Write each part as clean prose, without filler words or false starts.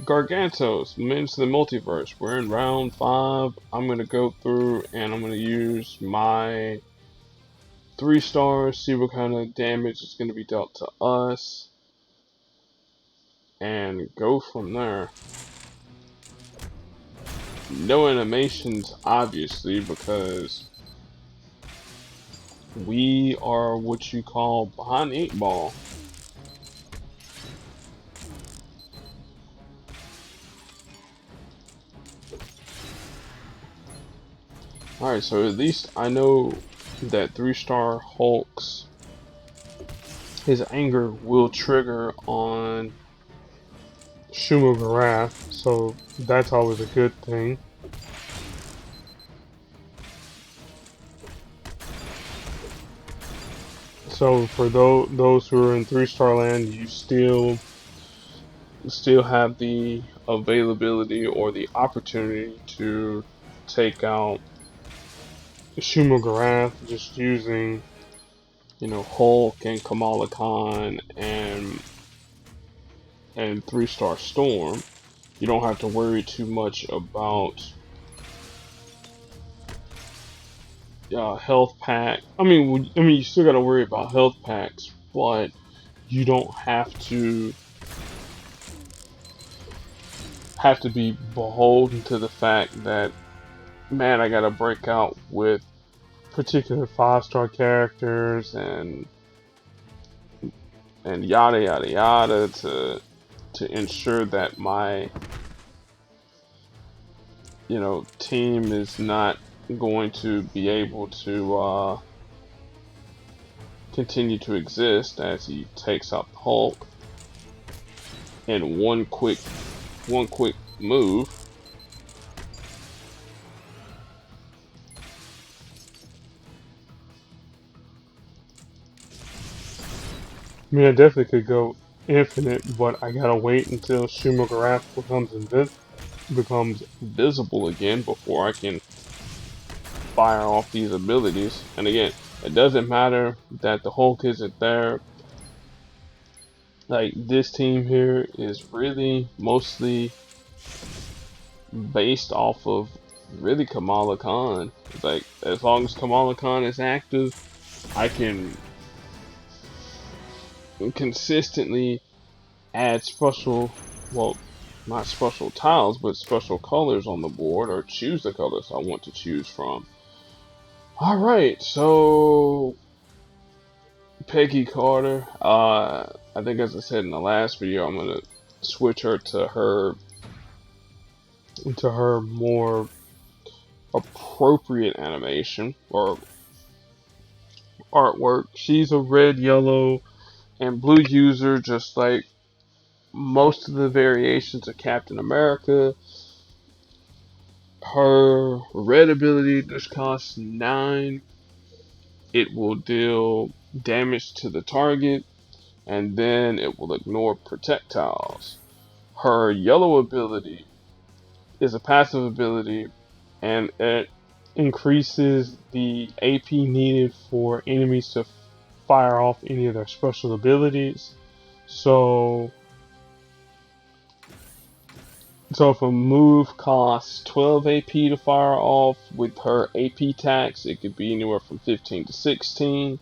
Gargantos, Minions of the Multiverse. We're in round 5. I'm going to go through and I'm going to use my 3 stars, see what kind of damage is going to be dealt to us, and go from there. No animations, obviously, because we are what you call behind the 8 ball. Alright, so at least I know that 3-star Hulk's his anger will trigger on Shumogarath, so that's always a good thing. So for those who are in 3-star land, you still have the availability or the opportunity to take out Shumogarath just using, Hulk and Kamala Khan and 3-star Storm. You don't have to worry too much about health pack. I mean, you still got to worry about health packs, but you don't have to be beholden to the fact that, man, I got to break out with particular 5-star characters and yada yada yada to ensure that my team is not going to be able to continue to exist as he takes out the Hulk in one quick move. I mean, I definitely could go infinite, but I gotta wait until Shumogarath becomes visible again before I can fire off these abilities. And again, it doesn't matter that the Hulk isn't there. Like, this team here is really mostly based off of really Kamala Khan. Like, as long as Kamala Khan is active, I can consistently add special, well, not special tiles, but special colors on the board, or choose the colors I want to choose from. Alright, so Peggy Carter, I think as I said in the last video, I'm gonna switch her to her more appropriate animation or artwork. She's a red, yellow, and blue user, just like most of the variations of Captain America. Her red ability just costs 9. It will deal damage to the target, and then it will ignore projectiles. Her yellow ability is a passive ability, and it increases the AP needed for enemies to fire off any of their special abilities. So if a move costs 12 AP to fire off, with her AP tax, it could be anywhere from 15 to 16.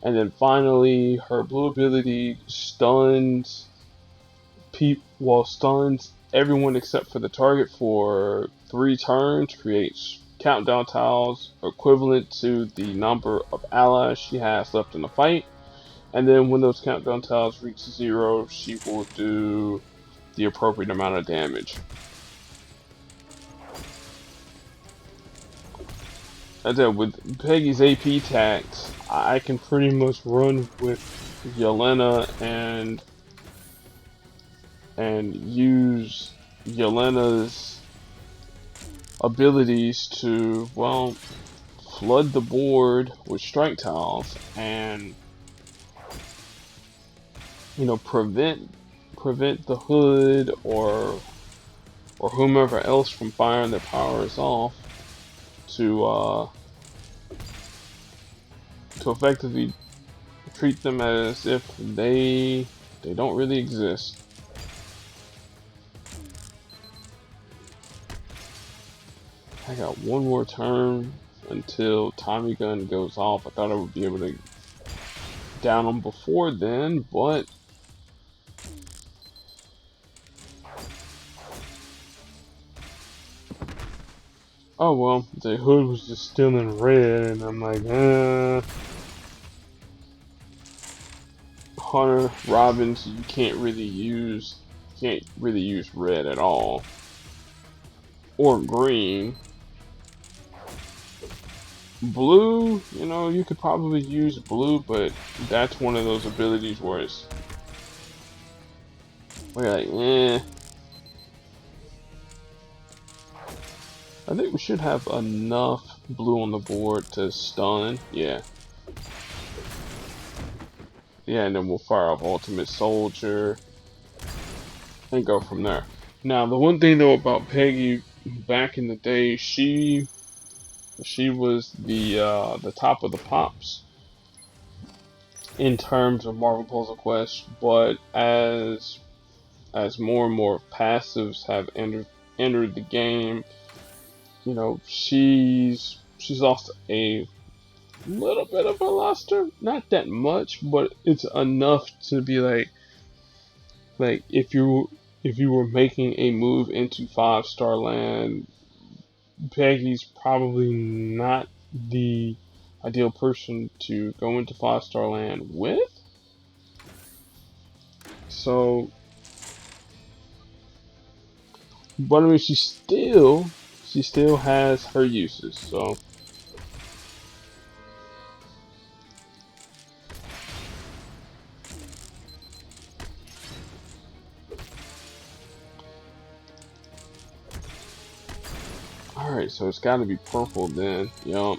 And then finally, her blue ability stuns stuns everyone except for the target for 3 turns, creates countdown tiles equivalent to the number of allies she has left in the fight. And then when those countdown tiles reach 0, she will do the appropriate amount of damage. As I said, with Peggy's AP tax, I can pretty much run with Yelena and use Yelena's abilities to, well, flood the board with strike tiles and prevent the Hood or whomever else from firing their powers off to effectively treat them as if they don't really exist. I got one more turn until Tommy Gun goes off. I thought I would be able to down him before then, but oh well. The hood was just still in red, and I'm like, Hunter, Robbins, you can't really use red at all, or green. Blue, you know, you could probably use blue, but that's one of those abilities where it's we're like, I think we should have enough blue on the board to stun. Yeah. Yeah, and then we'll fire off Ultimate Soldier and go from there. Now, the one thing though about Peggy, back in the day, she was the top of the pops in terms of Marvel Puzzle Quest, but as more and more passives have entered the game, you know, she's lost a little bit of a luster, not that much, but it's enough to be like if you were making a move into 5-star land, Peggy's probably not the ideal person to go into 5-star land with. So, but I mean, she still has her uses. So, all right, so it's got to be purple then. Yup.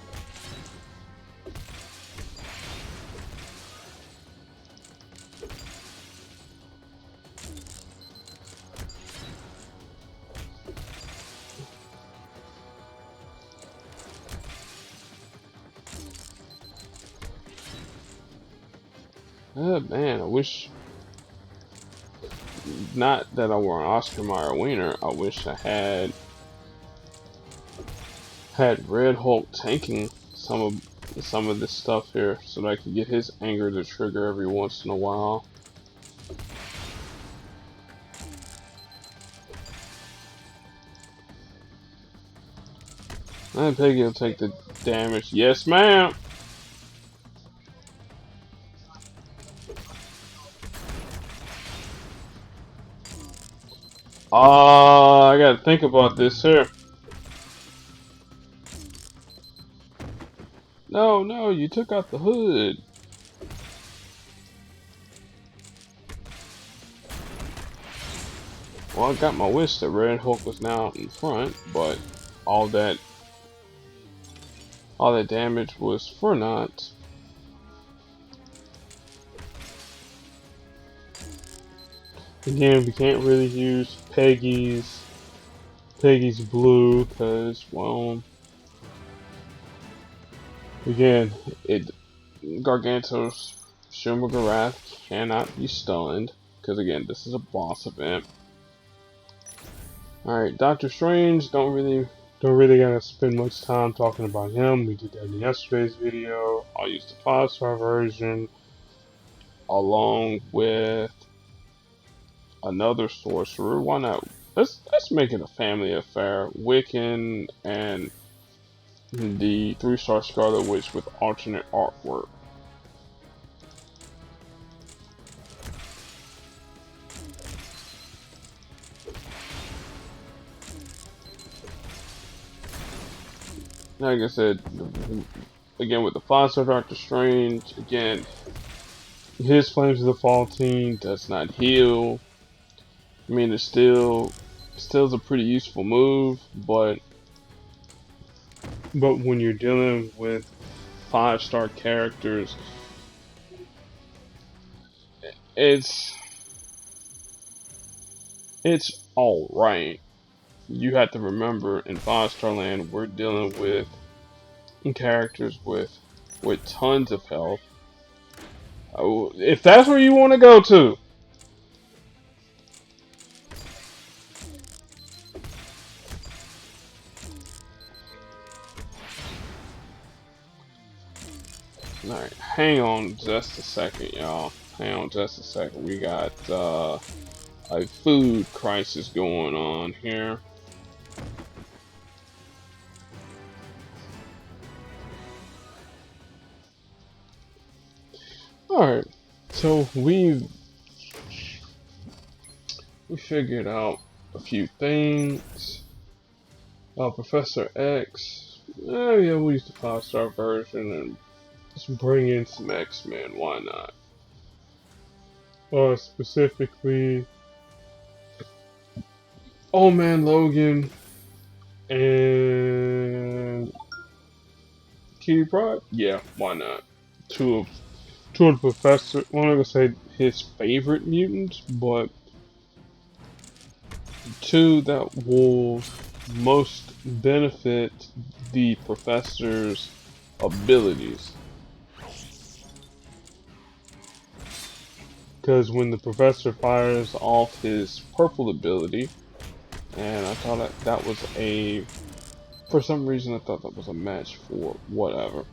Man, I wish not that I were an Oscar Mayer wiener. I wish I had Red Hulk tanking some of this stuff here, so that I could get his anger to trigger every once in a while. And Peggy will take the damage. Yes, ma'am. I gotta think about this here. No, no, you took out the hood. Well, I got my wish that Red Hulk was now in front, but all that damage was for naught. Again, we can't really use Peggy's blue because, well, again, Gargantos Shumagarath cannot be stunned because, again, this is a boss event. All right, Doctor Strange, don't really gotta spend much time talking about him. We did that in yesterday's video. I'll use the 5-star version along with another sorcerer. Why not? Let's make it a family affair. Wiccan and the 3-star Scarlet Witch with alternate artwork. Like I said, again with the 5-star Doctor Strange, again, his Flames of the Fall team does not heal. I mean, it's still a pretty useful move, but when you're dealing with 5-star characters, it's all right. You have to remember, in 5-star land, we're dealing with characters with tons of health. If that's where you want to go to. Alright, hang on just a second, y'all. Hang on just a second. We got a food crisis going on here. Alright, so we figured out a few things. Professor X. Oh yeah, we'll use the 5-star version and just bring in some X-Men. Why not? Specifically, Old Man Logan and Kitty Pryde. Yeah, why not? Two of the professor. I'm not gonna say his favorite mutants, but two that will most benefit the professor's abilities. Because when the professor fires off his purple ability, and I thought that was a, for some reason I thought that was a match for whatever.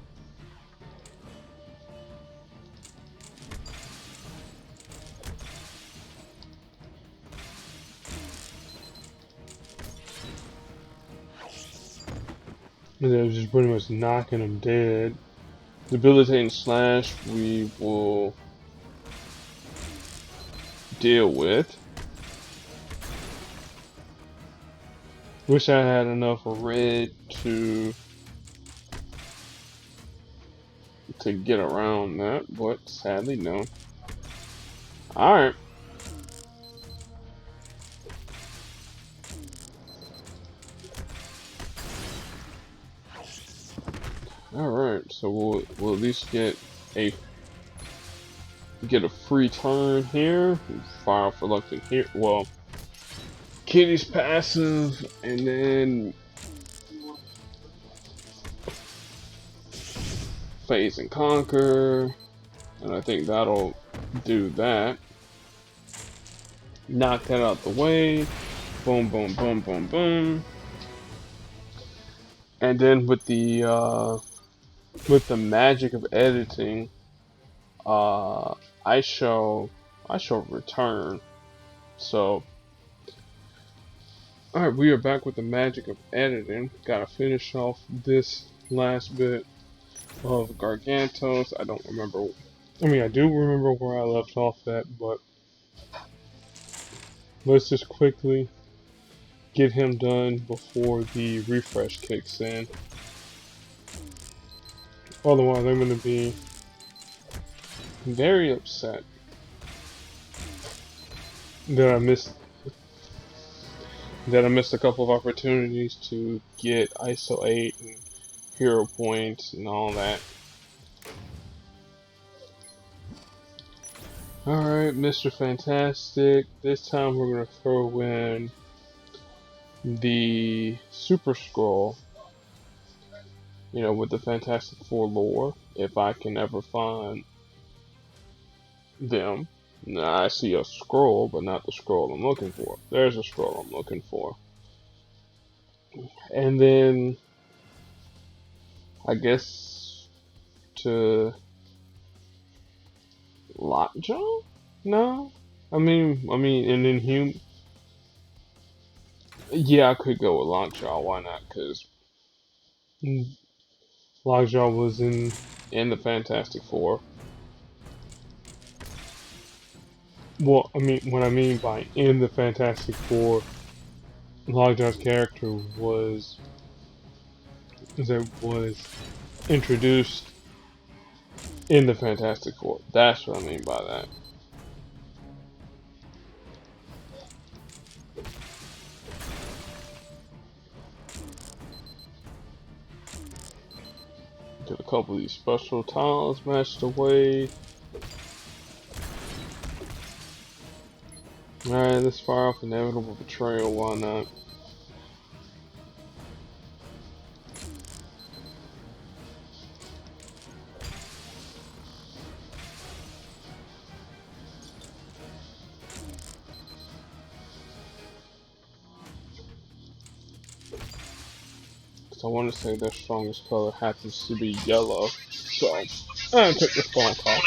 And it was just pretty much knocking him dead. Debilitating slash we will deal with. Wish I had enough red to get around that, but sadly no. Alright. Alright, so we'll at least get a free turn here. Fire off reluctant here. Well, Kitty's passive, and then Phase and Conquer, and I think that'll do that. Knock that out the way. Boom, boom, boom, boom, boom. And then with the magic of editing, I shall return. So, alright, we are back with the magic of editing. Gotta finish off this last bit of Gargantos. I don't remember. I mean, I do remember where I left off at, but let's just quickly get him done before the refresh kicks in. Otherwise, I'm going to be very upset that I missed a couple of opportunities to get ISO 8 and hero points and all that. Alright, Mr. Fantastic. This time we're going to throw in the Super Scroll, you know, with the Fantastic Four lore, if I can ever find them. Now, I see a scroll, but not the scroll I'm looking for. There's a scroll I'm looking for. And then, I guess, to Lockjaw? No? I mean, and then yeah, I could go with Lockjaw, why not? Because Lockjaw was in the Fantastic Four. Well, I mean, what I mean by in the Fantastic Four, Lockjaw's character was introduced in the Fantastic Four. That's what I mean by that. Get a couple of these special tiles matched away. Alright, let's fire off Inevitable Betrayal, why not? Because I want to say their strongest color happens to be yellow, so I took this phone call.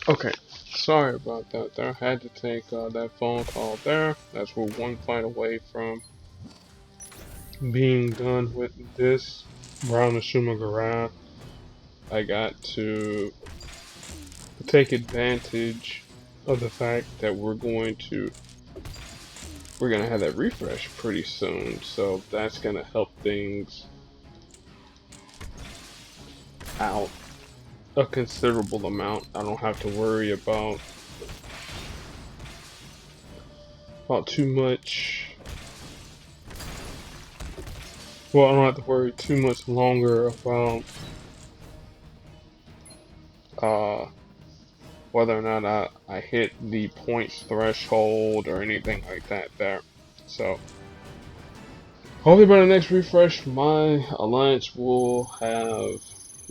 Okay, sorry about that there. I had to take that phone call there. That's we're one fight away from being done with this Brown Ashuma Garage. I got to take advantage of the fact that we're gonna have that refresh pretty soon, so that's gonna help things out a considerable amount. I don't have to worry about too much. Well, I don't have to worry too much longer about uh whether or not I hit the points threshold or anything like that there. So hopefully by the next refresh my alliance will have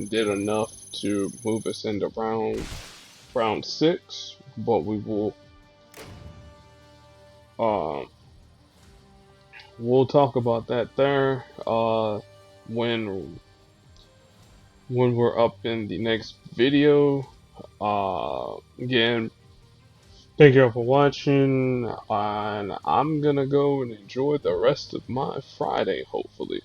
did enough to move us into round 6, but we will uh, we'll talk about that there when we're up in the next video. Again, thank you all for watching, and I'm gonna go and enjoy the rest of my Friday, hopefully.